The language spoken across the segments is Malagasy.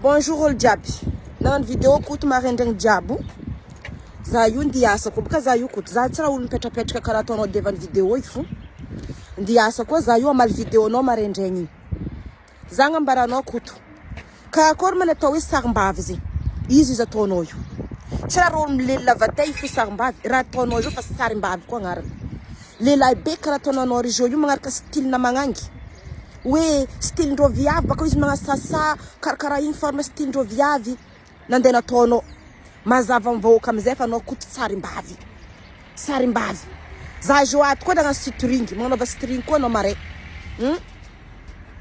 Bonjour olo jiaby. Nagnano vidéo koto maraindraigny jiaby. Za io ndiasa ko baka za io koto. Za tsy raha olo mipetrapetraka karaha ataonao devan'ny vidéo io fo. Ndiasa koa za io amaly vidéonao maraindraigny igny. Za agnambaranao koto. Ka akory mana atao hoe sarim-bavy zegny. Izy ataonao io. Tsy raha olo milely vatay fo sarim-bavy. Raha ataonao io fa sarim-bavy koa agnarany. Lehilahy be karaha ataonao ry io magnaraka style na magnangy. Oui, style ndro viavy baka izy magnasasa karakara igny forme style ndro viavy nandeha nataonao mazava mivahoaka amizay fa anao koto sarim-bavy. Sarim-bavy. Za joaty koa nagnano sitringy, magnanaova sitringy koa anao mare.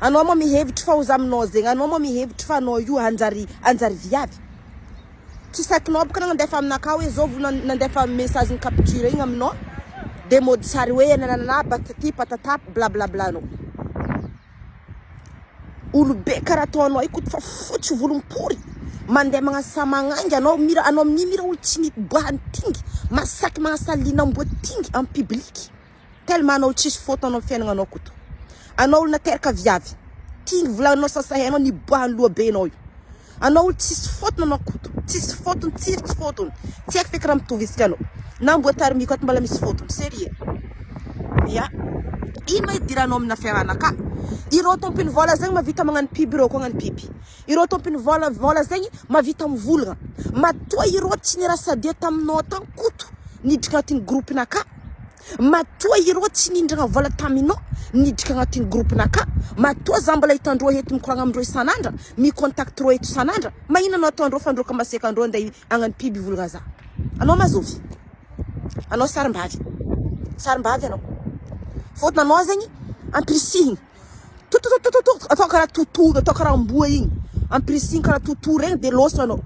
Anao moa mihevitry fa oza aminao zegny, anao moa mihevitry fa anao io anjary viavy. Tsy sakinao baka nandefa aminaka hoe zao nandefa message ny capture igny aminao. De mode sary hoe nanana batati patata bla bla bla anao. Olo be karaha ataonao io koto fa fotsy volompory. Mandeha magnasa magnangy anao mira anao amin'ny mira olo tsy niboahany tingy. Masaky magnasalina amboa tingy en public. Tellement anao tsisy photo anao fiaignana anao koto. Anao olo nateraka viavy. Tingy volagnanao sasahenao niboahany lohabe anao io. Anao olo tsisy photo anao koto. Tsisy photo, tsisy photo. Tsy haiko feky raha mitovy izy anao. Na mboa tarimiako ato mbala misy photo. Sérieux. Ya. Ino idiranao amina fiaranaka? Ireo tompony vola zegny mavita magnano piby ireo koa magnano piby. Ireo tompony vola zegny mavita mivolagna. Matoa ireo tsy nirasade taminao tany koto nidrika agnatin'ny groupinaka. Matoa ireo tsy nindragna vola taminao nidrika agnatin'ny groupinaka. Matoa za mbola hitandreo eto mikoragna amindreo isanandra, mikontaktreo eto isanandra. Magnino anao ataondreo fa andreo kamaseka andreo andeha agnano piby volagna za. Anao mazovy. Anao sarim-bavy. Sarim-bavy anao. Fôtony anao zegny ampirisihigny. Atao karaha totory, atao karaha amboa igny. Ampirisihigny karaha totory regny de loso anao.